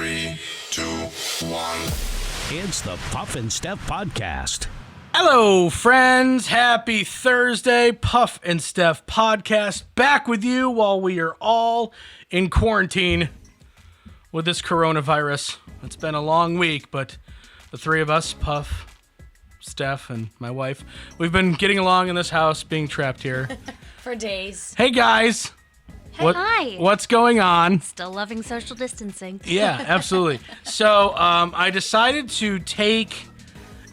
3, 2, 1. It's the Puff and Steph podcast. Hello, friends. Happy Thursday. Puff and Steph podcast back with you while we are all in quarantine with this coronavirus. It's been a long week, but the three of us, Puff, Steph, and my wife, we've been getting along in this house, being trapped here. For days. Hey, guys. Hi. What's going on? Still loving social distancing. Yeah, absolutely. So I decided to take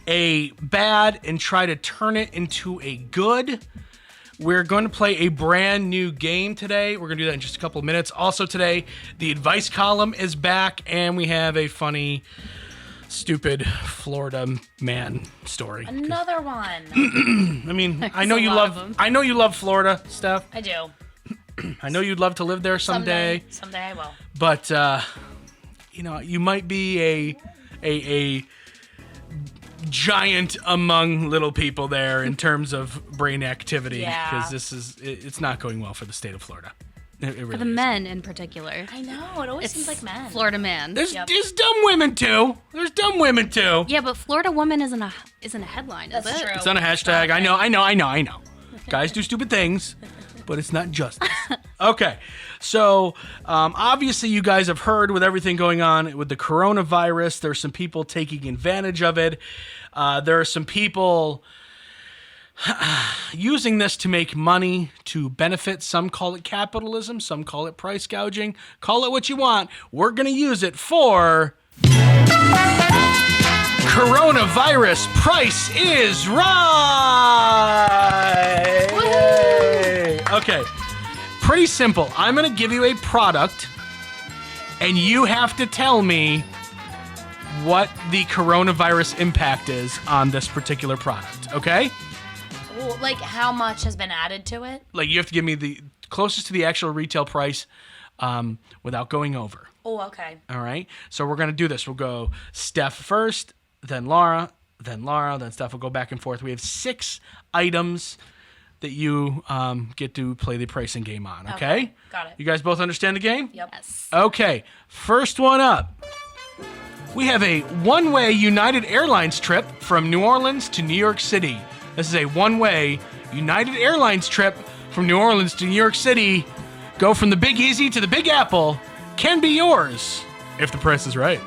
a bad and try to turn it into a good. We're going to play a brand new game today. We're going to do that in just a couple of minutes. Also today, the advice column is back, and we have a funny, stupid Florida man story. Another one. I mean, I know you love Florida, Steph. I do. I know you'd love to live there someday. Someday I will. But you might be a giant among little people there in terms of brain activity, because it's not going well for the state of Florida. It really For the men in particular. I know. It always seems like men. Florida man. There's dumb women too. Yeah, but Florida woman isn't a headline, is That's it? true. It's on a hashtag. I know. Guys do stupid things, but it's not justice. Okay, so obviously you guys have heard with everything going on with the coronavirus, there's some people taking advantage of it. There are some people using this to make money, to benefit. Some call it capitalism, some call it price gouging. Call it what you want. We're going to use it for Coronavirus Price is Right. Yay. Okay, pretty simple. I'm going to give you a product, and you have to tell me what the coronavirus impact is on this particular product, okay? Ooh, like how much has been added to it? Like, you have to give me the closest to the actual retail price without going over. Oh, okay. All right? So we're going to do this. We'll go Steph first, then Laura, then Steph. We'll go back and forth. We have 6 items that you get to play the pricing game on, okay? Got it. You guys both understand the game? Yep. Yes. Okay, first one up. We have a one-way United Airlines trip from New Orleans to New York City. This is a one-way United Airlines trip from New Orleans to New York City. Go from the Big Easy to the Big Apple. Can be yours if the price is right.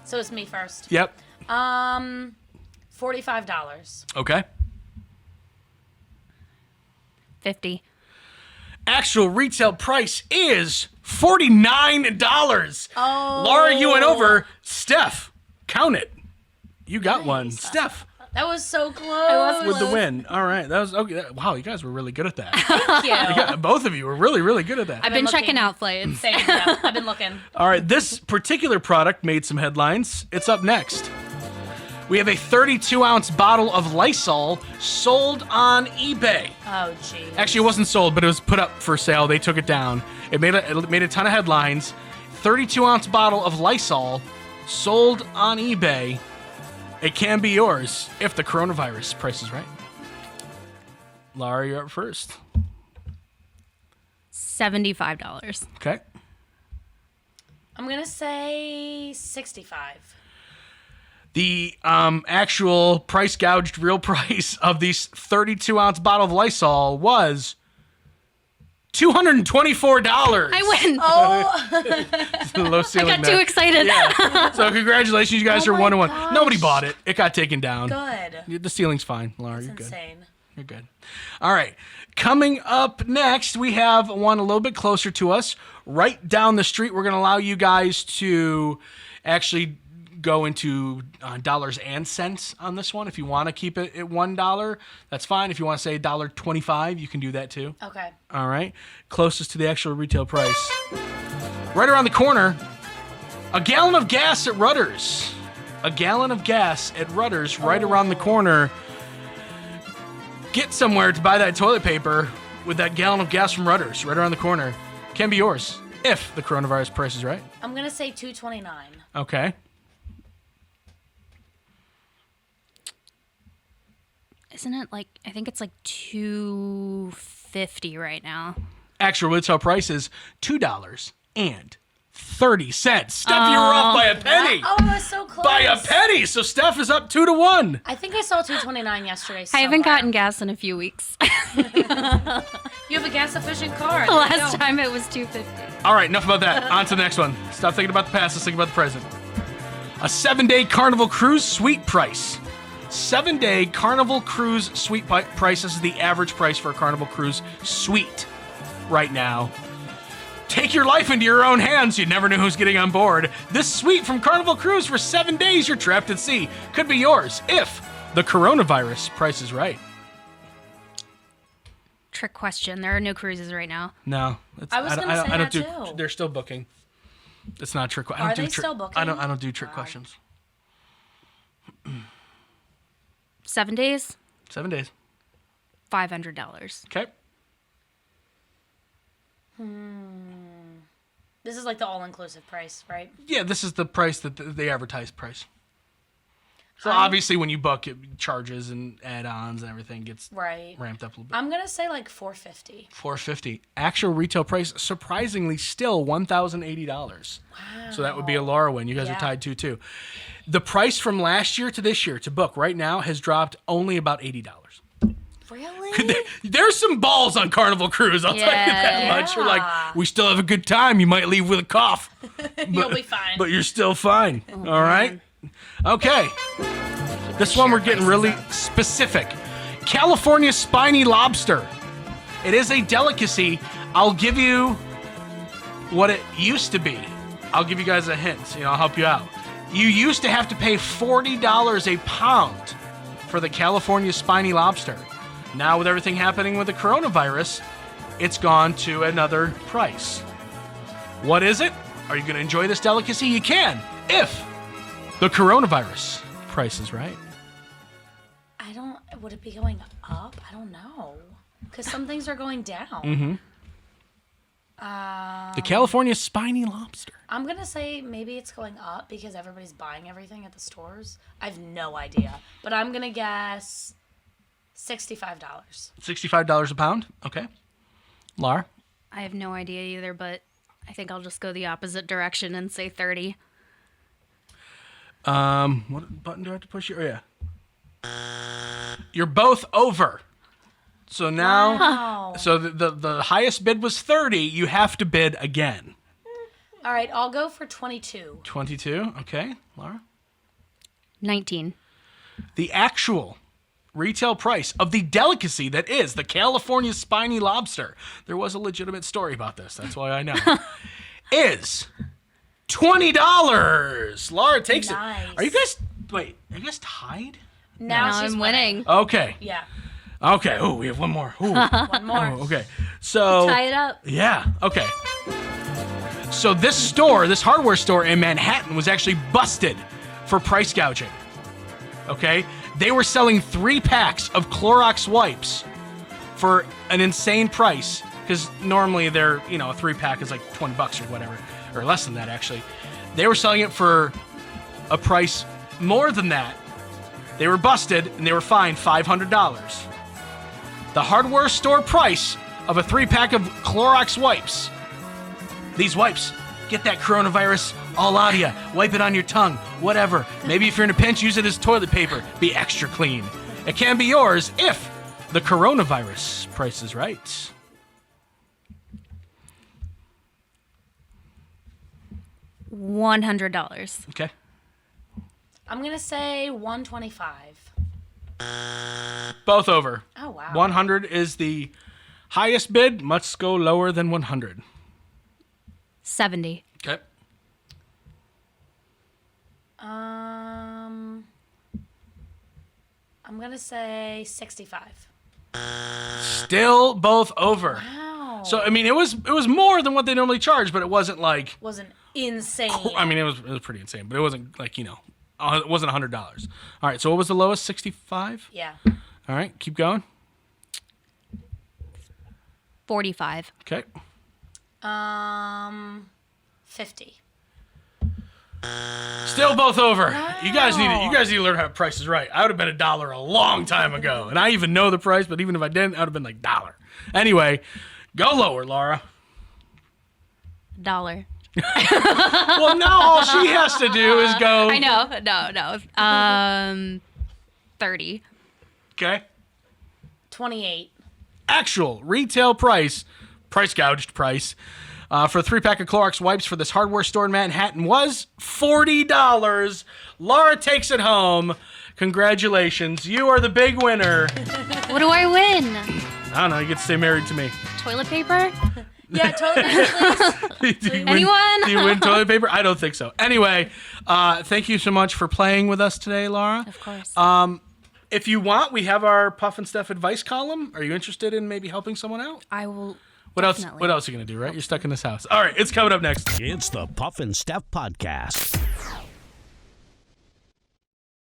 So it's me first. Yep. $45. Okay. 50. Actual retail price is $49. Oh. Laura, you went over. Steph, count it. You got one. Steph. That was so close. With the win. All right. That was okay. Wow, you guys were really good at that. Thank you. Yeah, both of you were really, really good at that. I've been looking. checking out flights. Same. Yeah, I've been looking. All right, this particular product made some headlines. It's up next. We have a 32-ounce bottle of Lysol sold on eBay. Oh, geez. Actually, it wasn't sold, but it was put up for sale. They took it down. It made a ton of headlines. 32-ounce bottle of Lysol sold on eBay. It can be yours if the coronavirus price is right. Laura, you're up first. $75. Okay. I'm going to say 65. The actual price gouged real price of this 32-ounce bottle of Lysol was $224. I win. Low ceiling I got there. too excited. Yeah. So congratulations, you guys are 1-1. gosh. Nobody bought it. It got taken down. Good. The ceiling's fine, Laura. That's You're good. insane. You're good. All right. Coming up next, we have one a little bit closer to us. Right down the street, we're going to allow you guys to actually go into dollars and cents on this one. If you want to keep it at $1, that's fine. If you want to say $1.25, you can do that too. Okay. All right. Closest to the actual retail price. Right around the corner, a gallon of gas at Rutter's. A gallon of gas at Rutter's right around the corner. Get somewhere to buy that toilet paper with that gallon of gas from Rutter's right around the corner. Can be yours if the coronavirus price is right. I'm going to say $2.29. Okay. Isn't it like, I think it's like $2.50 right now. Actual retail price is $2.30. $2.30. Steph, you were off by a penny. Oh, I was so close. By a penny. So Steph is up 2-1. I think I saw $2.29 yesterday. I haven't somewhere. gotten gas in a few weeks. You have a gas efficient car. The last time it was $2.50. All right, enough about that. On to the next one. Stop thinking about the past. Let's think about the present. A 7-day Carnival Cruise suite price. 7-day Carnival Cruise suite price. This is the average price for a Carnival Cruise suite right now. Take your life into your own hands. You never know who's getting on board. This suite from Carnival Cruise for 7 days, you're trapped at sea. Could be yours if the coronavirus price is right. Trick question. There are no cruises right now. No, I was gonna say that do. too. They're still booking. It's not a trick. Are they still booking? I don't do trick questions. 7 days, 7 days. $500. Okay. This is like the all-inclusive price, right? Yeah, this is the price that the advertised price. So obviously, when you book, it charges and add-ons and everything gets ramped up a little bit. I'm gonna say like $450. $450. Actual retail price, surprisingly, still $1,080. Wow. So that would be a Laura win. You guys are tied 2-2. The price from last year to this year to book right now has dropped only about $80. Really? There's some balls on Carnival Cruise. I'll tell you that much. You're like, we still have a good time. You might leave with a cough. You'll be fine. But you're still fine. All right? Okay. This one we're getting really specific. California spiny lobster. It is a delicacy. I'll give you what it used to be. I'll give you guys a hint. I'll help you out. You used to have to pay $40 a pound for the California spiny lobster. Now, with everything happening with the coronavirus, it's gone to another price. What is it? Are you going to enjoy this delicacy? You can, if the coronavirus price is right. Would it be going up? I don't know. Because some things are going down. The California spiny lobster. I'm going to say maybe it's going up because everybody's buying everything at the stores. I have no idea. But I'm going to guess $65. $65 a pound? Okay. Laura? I have no idea either, but I think I'll just go the opposite direction and say 30. What button do I have to push here? Oh, yeah. You're both over. So now, so the highest bid was 30. You have to bid again. All right, I'll go for 22. 22. Okay. Laura? 19. The actual retail price of the delicacy that is the California spiny lobster, there was a legitimate story about this, that's why I know, is $20. Laura takes it. Are you guys tied? Now I'm winning. Okay. Yeah. Okay. Oh, we have one more. Ooh. One more. Oh, okay. So Tie it up. yeah. Okay. So this hardware store in Manhattan was actually busted for price gouging. Okay? They were selling 3 packs of Clorox wipes for an insane price because normally they're, a 3-pack is like $20 or whatever, or less than that actually. They were selling it for a price more than that. They were busted and they were fined $500. The hardware store price of a 3-pack of Clorox wipes. These wipes get that coronavirus all out of you. Wipe it on your tongue, whatever. Maybe if you're in a pinch, use it as toilet paper. Be extra clean. It can be yours if the coronavirus price is right. $100. Okay. I'm going to say 125. Both over. Oh, wow. 100 is the highest bid. Must go lower than 100. 70. Okay. I'm going to say 65. Still both over. Wow. So I mean, it was more than what they normally charge, but it wasn't like. Wasn't insane. I mean, it was pretty insane, but it wasn't like it wasn't $100. All right, so what was the lowest? 65. Yeah. All right, keep going. 45. Okay. 50. Still both over. Wow. You guys need to learn how Price is Right. I would have been $1 a long time ago, and I even know the price, but even if I didn't, I would have been like $1. Anyway, go lower, Laura. $1. Well, now all she has to do is go. I know. No. 30. Okay. 28. Actual retail price gouged price, for a 3-pack of Clorox wipes for this hardware store in Manhattan was $40. Laura takes it home. Congratulations. You are the big winner. What do I win? I don't know. You get to stay married to me. Toilet paper? Yeah, totally. Anyone? Do you win toilet paper? I don't think so. Anyway, thank you so much for playing with us today, Laura. Of course. If you want, we have our Puff and Steph advice column. Are you interested in maybe helping someone out? I will. What else? Definitely. What else are you gonna do? Right? You're stuck in this house. All right, it's coming up next. It's the Puff and Steph Podcast.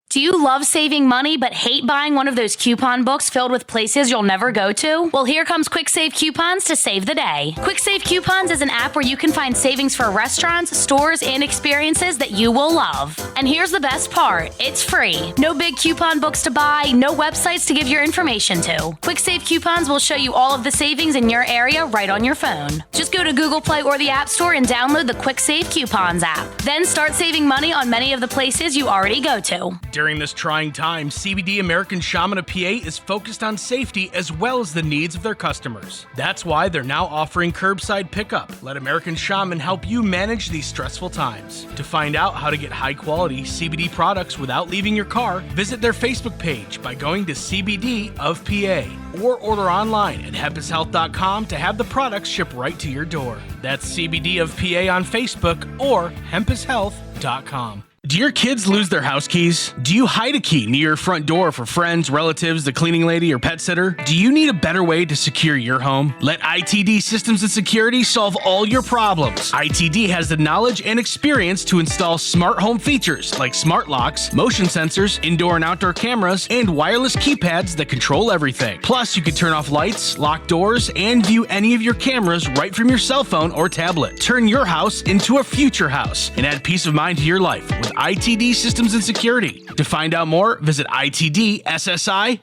Do you love saving money but hate buying one of those coupon books filled with places you'll never go to? Well, here comes Quick Save Coupons to save the day. Quick Save Coupons is an app where you can find savings for restaurants, stores, and experiences that you will love. And here's the best part. It's free. No big coupon books to buy, no websites to give your information to. Quick Save Coupons will show you all of the savings in your area right on your phone. Just go to Google Play or the App Store and download the Quick Save Coupons app. Then start saving money on many of the places you already go to. During this trying time, CBD American Shaman of PA is focused on safety as well as the needs of their customers. That's why they're now offering curbside pickup. Let American Shaman help you manage these stressful times. To find out how to get high-quality CBD products without leaving your car, visit their Facebook page by going to CBD of PA or order online at hempushealth.com to have the products shipped right to your door. That's CBD of PA on Facebook or hempushealth.com. Do your kids lose their house keys? Do you hide a key near your front door for friends, relatives, the cleaning lady, or pet sitter? Do you need a better way to secure your home? Let ITD Systems and Security solve all your problems. ITD has the knowledge and experience to install smart home features like smart locks, motion sensors, indoor and outdoor cameras, and wireless keypads that control everything. Plus, you can turn off lights, lock doors, and view any of your cameras right from your cell phone or tablet. Turn your house into a future house and add peace of mind to your life with ITD Systems and Security. To find out more, visit itdssi.com.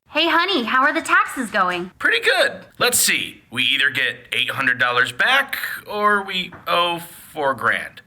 Hey honey, how are the taxes going? Pretty good. Let's see. We either get $800 back or we owe $4,000.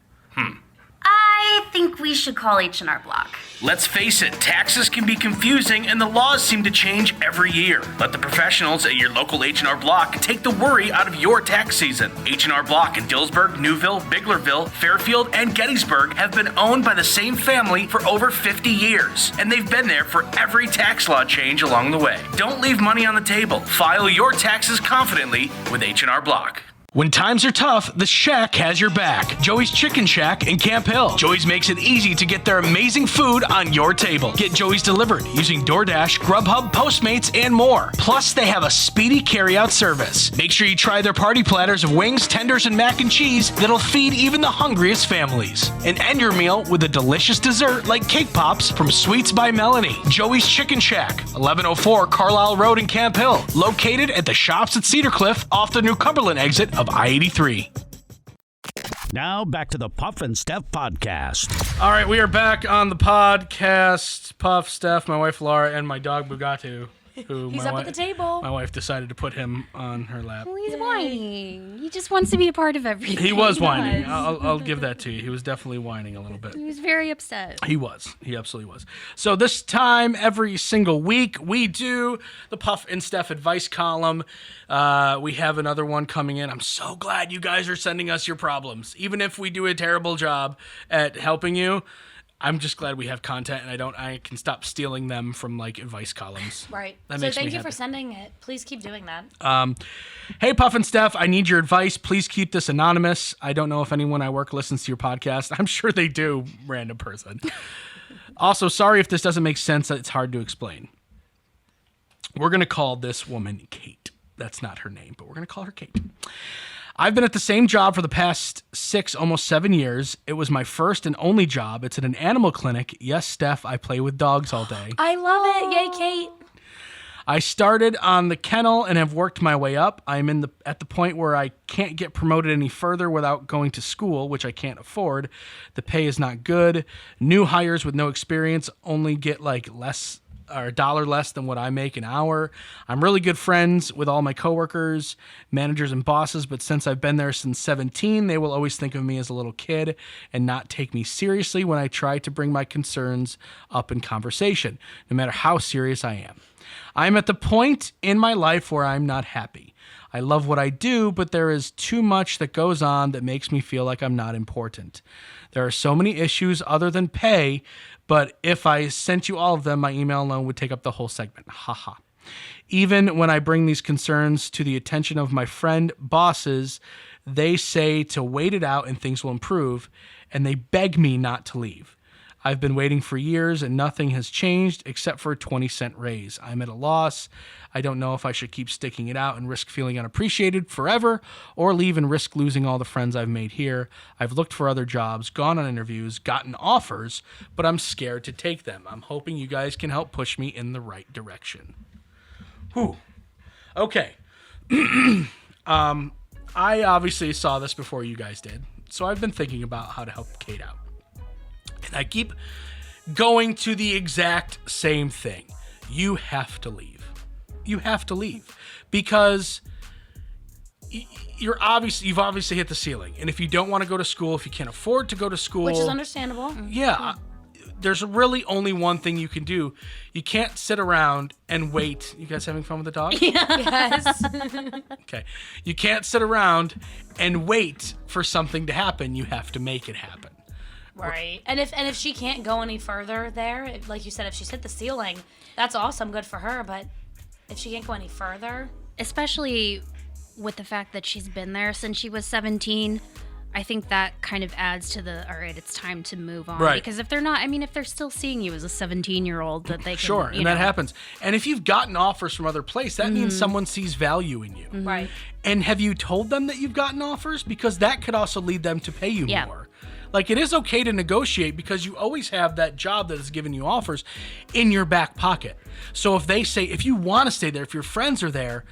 I think we should call H&R Block. Let's face it, taxes can be confusing and the laws seem to change every year. Let the professionals at your local H&R Block take the worry out of your tax season. H&R Block in Dillsburg, Newville, Biglerville, Fairfield, and Gettysburg have been owned by the same family for over 50 years, and they've been there for every tax law change along the way. Don't leave money on the table. File your taxes confidently with H&R Block. When times are tough, the Shack has your back. Joey's Chicken Shack in Camp Hill. Joey's makes it easy to get their amazing food on your table. Get Joey's delivered using DoorDash, Grubhub, Postmates, and more. Plus, they have a speedy carryout service. Make sure you try their party platters of wings, tenders, and mac and cheese that'll feed even the hungriest families. And end your meal with a delicious dessert like cake pops from Sweets by Melanie. Joey's Chicken Shack, 1104 Carlisle Road in Camp Hill. Located at the shops at Cedar Cliff off the New Cumberland exit of I-83. Now back to the Puff and Steph Podcast. All right, we are back on the podcast. Puff, Steph, my wife Laura, and my dog Mugatu. Who He's up at the table. My wife decided to put him on her lap. Well, he's whining. He just wants to be a part of everything. He was whining. I'll give that to you. He was definitely whining a little bit. He was very upset. He was. He absolutely was. So this time, every single week, we do the Puff and Steph advice column. We have another one coming in. I'm so glad you guys are sending us your problems. Even if we do a terrible job at helping you, I'm just glad we have content and I can stop stealing them from like advice columns. Right. That So makes me thank you happy. for sending it. Please keep doing that. Hey, Puff and Steph, I need your advice. Please keep this anonymous. I don't know if anyone I work listens to your podcast. I'm sure they do, random person. Also, sorry if this doesn't make sense. It's hard to explain. We're going to call this woman Kate. That's not her name, but we're going to call her Kate. I've been at the same job for the past 6, almost 7 years. It was my first and only job. It's at an animal clinic. Yes, Steph, I play with dogs all day. I love it. Yay, Kate. I started on the kennel and have worked my way up. I'm at the point where I can't get promoted any further without going to school, which I can't afford. The pay is not good. New hires with no experience only get like less or $1 less than what I make an hour. I'm really good friends with all my coworkers, managers, and bosses, but since I've been there since 17, they will always think of me as a little kid and not take me seriously when I try to bring my concerns up in conversation, no matter how serious I am. I'm at the point in my life where I'm not happy. I love what I do, but there is too much that goes on that makes me feel like I'm not important. There are so many issues other than pay, but if I sent you all of them, my email alone would take up the whole segment. Haha. Even when I bring these concerns to the attention of my friend bosses, they say to wait it out and things will improve, and they beg me not to leave. I've been waiting for years and nothing has changed except for a 20-cent raise. I'm at a loss. I don't know if I should keep sticking it out and risk feeling unappreciated forever or leave and risk losing all the friends I've made here. I've looked for other jobs, gone on interviews, gotten offers, but I'm scared to take them. I'm hoping you guys can help push me in the right direction. Whew. Okay. I obviously saw this before you guys did, so I've been thinking about how to help Kate out. And I keep going to the exact same thing. You have to leave. You have to leave because you've obviously hit the ceiling. And if you don't want to go to school, if you can't afford to go to school, Which is understandable. yeah. There's really only one thing you can do. You can't sit around and wait. You guys having fun with the dog? Yes. Okay. You can't sit around and wait for something to happen. You have to make it happen. Right. And if she can't go any further there, like you said, if she's hit the ceiling, that's awesome, good for her. But if she can't go any further, Especially with the fact that she's been there since she was 17, I think that kind of adds to the, all right, it's time to move on. Right. Because if they're not, I mean, if they're still seeing you as a 17-year-old, that they can, Sure, and that happens. And if you've gotten offers from other places, that means someone sees value in you. right. And have you told them that you've gotten offers? Because that could also lead them to pay you Yeah. more. Like, it is okay to negotiate because you always have that job that is giving you offers in your back pocket. So if they say, if you want to stay there, if your friends are there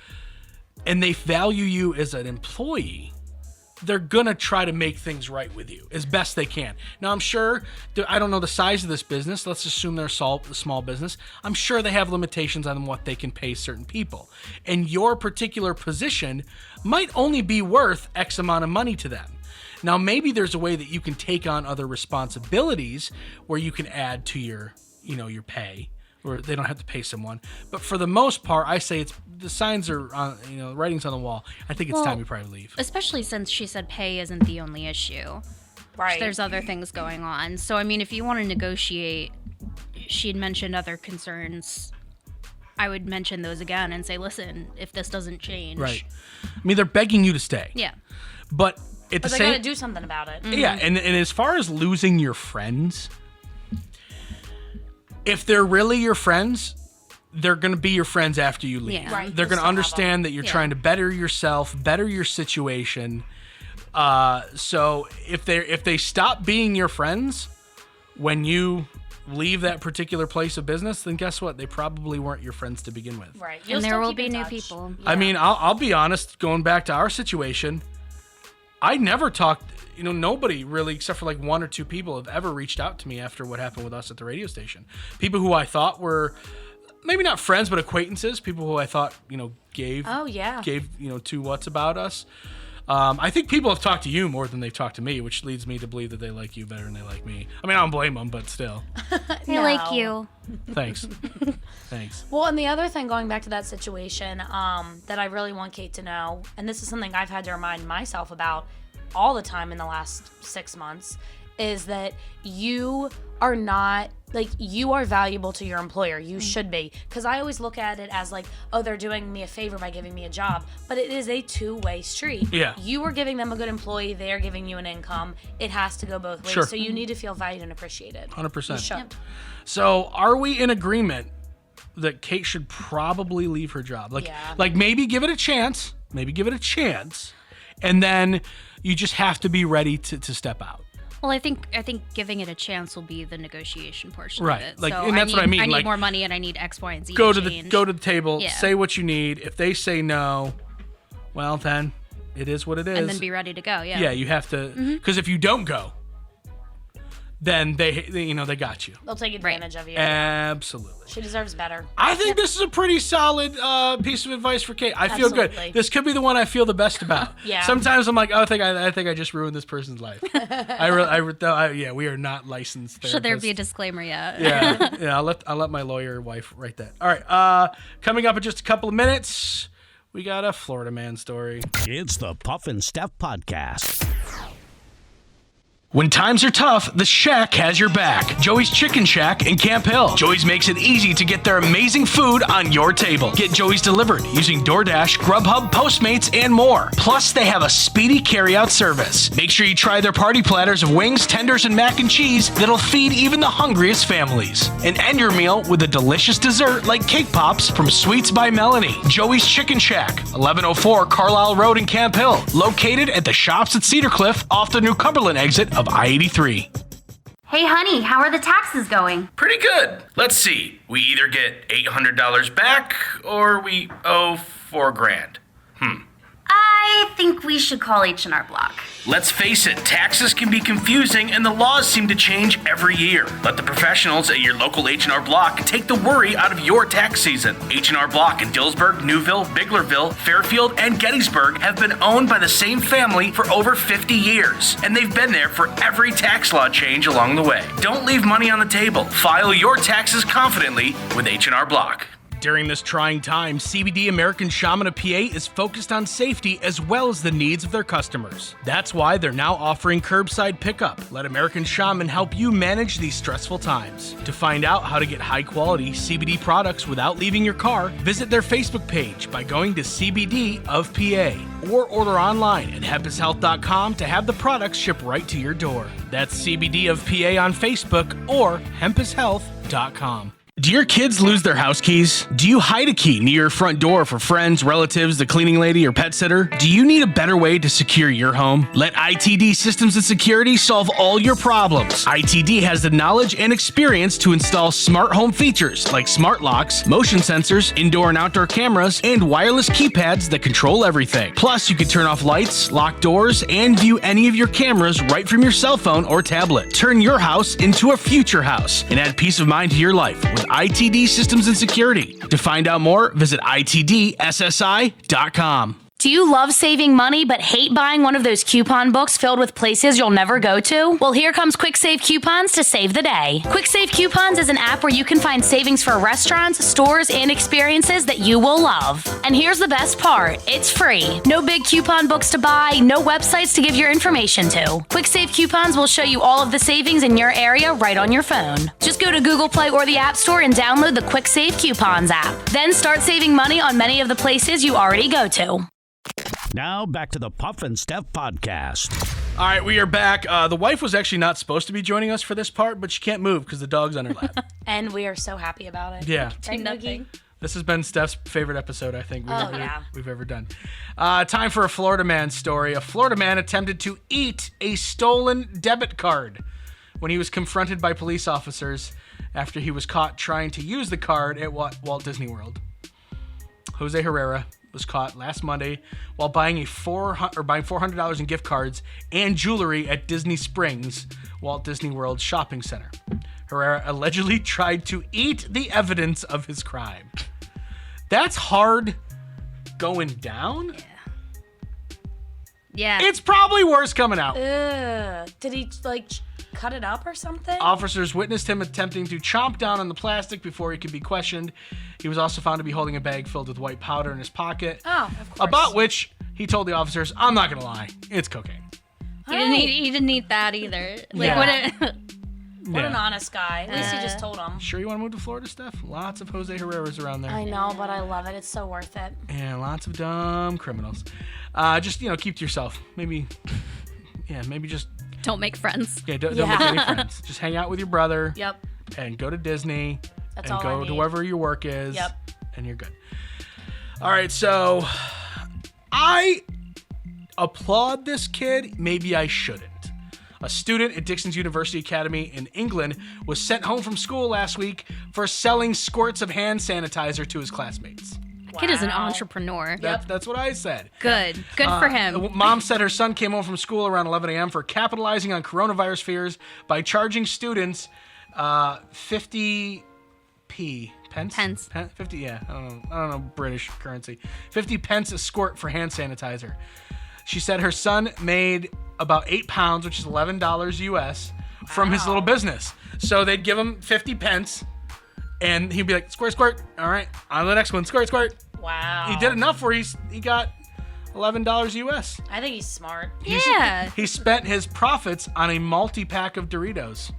and they value you as an employee, they're going to try to make things right with you as best they can. Now, I'm sure, I don't know the size of this business. Let's assume they're a small business. I'm sure they have limitations on what they can pay certain people. And your particular position might only be worth X amount of money to them. Now, maybe there's a way that you can take on other responsibilities where you can add to your pay, or they don't have to pay someone. But for the most part, I say the signs are on, writing's on the wall. I think it's time you probably leave. Especially since she said pay isn't the only issue. Right. There's other things going on. So, I mean, if you want to negotiate, she'd mentioned other concerns. I would mention those again and say, listen, if this doesn't change. Right. I mean, they're begging you to stay. Yeah. But at the But they same got to do something about it. Yeah, and as far as losing your friends, if they're really your friends, they're going to be your friends after you leave. Yeah. Right. They're You'll going to still have understand that you're trying to better yourself, better your situation. So if they stop being your friends when you leave that particular place of business, then guess what? They probably weren't your friends to begin with. Right. And there will be new people. I mean, I'll be honest, going back to our situation, I never talked, nobody really, except for like one or two people, have ever reached out to me after what happened with us at the radio station. People who I thought were maybe not friends, but acquaintances. People who I thought, gave two what's about us. I think people have talked to you more than they've talked to me, which leads me to believe that they like you better than they like me. I mean, I don't blame them, but still. I like you. Thanks. Thanks. Well, and the other thing, going back to that situation, that I really want Kate to know, and this is something I've had to remind myself about all the time in the last 6 months, is that you are not, you are valuable to your employer. You should be. Because I always look at it as they're doing me a favor by giving me a job. But it is a two-way street. Yeah. You are giving them a good employee. They are giving you an income. It has to go both ways. Sure. So you need to feel valued and appreciated. 100%. You should. So are we in agreement that Kate should probably leave her job? Maybe give it a chance. And then you just have to be ready to step out. Well, I think giving it a chance will be the negotiation portion Right. of it. Like, so and that's what I mean. I need Like, more money and I need X, Y, and Z. Go to to change. the table, Yeah. say what you need. If they say no, well then it is what it is. And then be ready to go. Yeah. Yeah, you have to, because if you don't go, then they got you. They'll take advantage of you. Absolutely. She deserves better. I think this is a pretty solid piece of advice for Kate. I feel good. This could be the one I feel the best about. Yeah. Sometimes I'm like, I think I just ruined this person's life. Yeah, we are not licensed therapists. Should there be a disclaimer yet? Yeah. I'll let my lawyer wife write that. All right. Coming up in just a couple of minutes, we got a Florida man story. It's the Puff and Steph Podcast. When times are tough, the Shack has your back. Joey's Chicken Shack in Camp Hill. Joey's makes it easy to get their amazing food on your table. Get Joey's delivered using DoorDash, Grubhub, Postmates, and more. Plus, they have a speedy carryout service. Make sure you try their party platters of wings, tenders, and mac and cheese that'll feed even the hungriest families. And end your meal with a delicious dessert like cake pops from Sweets by Melanie. Joey's Chicken Shack, 1104 Carlisle Road in Camp Hill. Located at the shops at Cedar Cliff off the New Cumberland exit of I-83. Hey, honey, how are the taxes going? Pretty good. Let's see. We either get $800 back or we owe $4,000. I think we should call H&R Block. Let's face it, taxes can be confusing and the laws seem to change every year. Let the professionals at your local H&R Block take the worry out of your tax season. H&R Block in Dillsburg, Newville, Biglerville, Fairfield, and Gettysburg have been owned by the same family for over 50 years, and they've been there for every tax law change along the way. Don't leave money on the table. File your taxes confidently with H&R Block. During this trying time, CBD American Shaman of PA is focused on safety as well as the needs of their customers. That's why they're now offering curbside pickup. Let American Shaman help you manage these stressful times. To find out how to get high-quality CBD products without leaving your car, visit their Facebook page by going to CBD of PA or order online at hempushealth.com to have the products shipped right to your door. That's CBD of PA on Facebook or hempushealth.com. Do your kids lose their house keys? Do you hide a key near your front door for friends, relatives, the cleaning lady, or pet sitter? Do you need a better way to secure your home? Let ITD Systems and Security solve all your problems. ITD has the knowledge and experience to install smart home features like smart locks, motion sensors, indoor and outdoor cameras, and wireless keypads that control everything. Plus, you can turn off lights, lock doors, and view any of your cameras right from your cell phone or tablet. Turn your house into a future house and add peace of mind to your life with ITD Systems and Security. To find out more, visit itdssi.com. Do you love saving money but hate buying one of those coupon books filled with places you'll never go to? Well, here comes Quick Save Coupons to save the day. Quick Save Coupons is an app where you can find savings for restaurants, stores, and experiences that you will love. And here's the best part. It's free. No big coupon books to buy, no websites to give your information to. Quick Save Coupons will show you all of the savings in your area right on your phone. Just go to Google Play or the App Store and download the Quick Save Coupons app. Then start saving money on many of the places you already go to. Now back to the Puff and Steph Podcast. All right, we are back. The wife was actually not supposed to be joining us for this part, but she can't move because the dog's on her lap. And we are so happy about it. Yeah. Right, Noogie? This has been Steph's favorite episode, I think, yeah. we've ever done. Time for a Florida man story. A Florida man attempted to eat a stolen debit card when he was confronted by police officers after he was caught trying to use the card at Walt Disney World. Jose Herrera was caught last Monday while buying $400 in gift cards and jewelry at Disney Springs, Walt Disney World shopping center. Herrera allegedly tried to eat the evidence of his crime. That's hard going down. Yeah. It's probably worse coming out. Did he, cut it up or something? Officers witnessed him attempting to chomp down on the plastic before he could be questioned. He was also found to be holding a bag filled with white powder in his pocket. Oh, of course. About which he told the officers, "I'm not going to lie, it's cocaine." He didn't eat that either. What an honest guy. At least he just told him. Sure you want to move to Florida, Steph? Lots of Jose Herreras around there. I know, but I love it. It's so worth it. Yeah, lots of dumb criminals. Just, keep to yourself. Maybe just... Don't make friends. Yeah, don't make any friends. Just hang out with your brother. Yep. And go to Disney. That's and all I go need. to wherever your work is. Yep. And you're good. All right, so I applaud this kid. Maybe I shouldn't. A student at Dixon's University Academy in England was sent home from school last week for selling squirts of hand sanitizer to his classmates. Kid is an entrepreneur. That's what I said. Good for him. Mom said her son came home from school around 11 a.m. for capitalizing on coronavirus fears by charging students 50 pence? 50, yeah. I don't know British currency. 50 pence a squirt for hand sanitizer. She said her son made about 8 pounds, which is $11 US, from his little business. So they'd give him 50 pence, and he'd be like, squirt, squirt. All right, on to the next one, squirt, squirt. Wow. He did enough where he got $11 US. I think he's smart. Yeah. He spent his profits on a multi-pack of Doritos.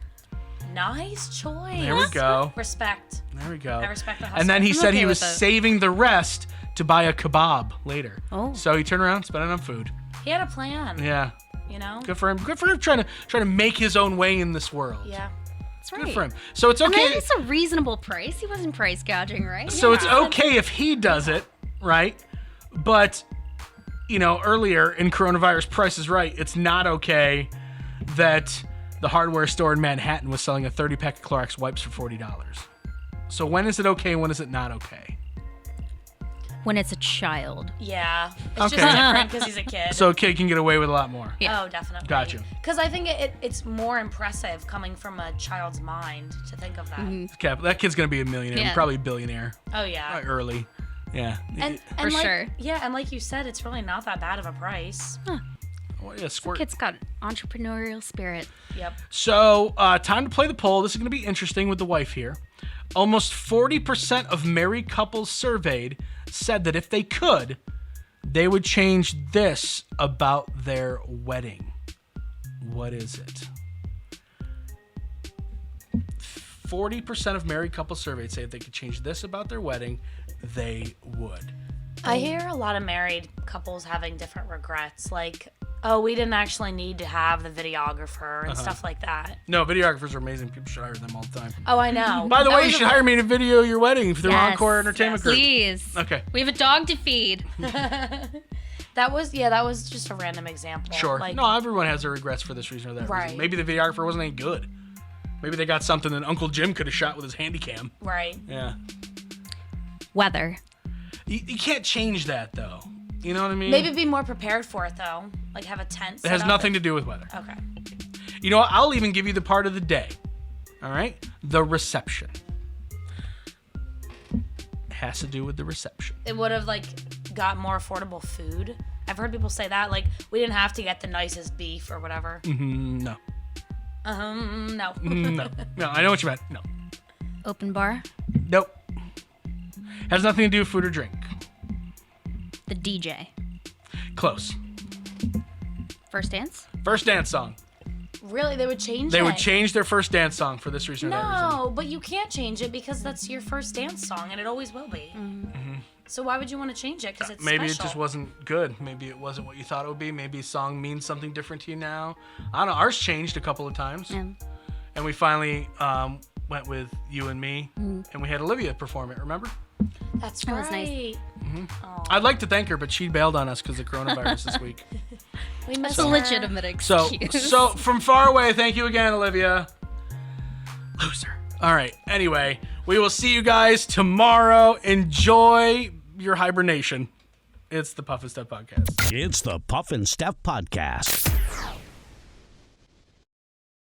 Nice choice. There we go. Respect. There we go. I respect the hustle. And then he said okay he was with it. saving the rest to buy a kebab later. Oh. So he turned around, spent it on food. He had a plan. Yeah. You know? Good for him. Good for him trying to make his own way in this world. Yeah. That's right. Good for him. So it's And okay. then it's a reasonable price. He wasn't price gouging, right? So it's okay if he does it, right? But, earlier in Coronavirus Price is Right, it's not okay that the hardware store in Manhattan was selling a 30-pack of Clorox wipes for $40. So when is it okay and when is it not okay? When it's a child. Yeah. It's Okay. just different because he's a kid. So a kid can get away with a lot more. Yeah. Oh, definitely. Got you. Because I think it's more impressive coming from a child's mind to think of that. That kid's going to be a millionaire, Yeah. probably a billionaire Oh, yeah. early. Yeah. And For like, sure. Yeah, and like you said, it's really not that bad of a price. Oh, yeah, squirt. Kid's got entrepreneurial spirit. Yep. So, time to play the poll. This is going to be interesting with the wife here. Almost 40% of married couples surveyed said that if they could, they would change this about their wedding. What is it? 40% of married couples surveyed say if they could change this about their wedding, they would. I hear a lot of married couples having different regrets, like, oh, we didn't actually need to have the videographer and stuff like that. No, videographers are amazing. People should hire them all the time. Oh, I know. By the That way, you was should hire me to video your wedding through Yes. Encore Entertainment Group. Please. Okay. We have a dog to feed. That was just a random example. Sure. Like, No, everyone has their regrets for this reason or that Right. reason. Maybe the videographer wasn't any good. Maybe they got something that Uncle Jim could have shot with his handy cam. Right. Yeah. Weather. You can't change that, though. You know what I mean? Maybe be more prepared for it, though. Like, have a tent. It has nothing to do with weather. Okay. You know what? I'll even give you the part of the day. All right? The reception. It has to do with the reception. It would have, got more affordable food. I've heard people say that. Like, we didn't have to get the nicest beef or whatever. No. No. No, I know what you meant. No. Open bar. Nope. Has nothing to do with food or drink. The DJ. Close. First dance. First dance song. Really? They would change They it? would change their first dance song for this reason or that reason. No, but you can't change it because that's your first dance song, and it always will be. So why would you want to change it? Because it's Maybe special. it just wasn't good. Maybe it wasn't what you thought it would be. Maybe a song means something different to you now. I don't know. Ours changed a couple of times. Yeah. And we finally went with you and me. And we had Olivia perform it, remember? That's That right. was nice. I'd like to thank her, but she bailed on us because of coronavirus this week. We miss That's a her. legitimate excuse. So from far away, thank you again, Olivia. Loser. All right. Anyway, we will see you guys tomorrow. Enjoy your hibernation. It's the Puff and Steph Podcast. It's the Puff and Steph Podcast.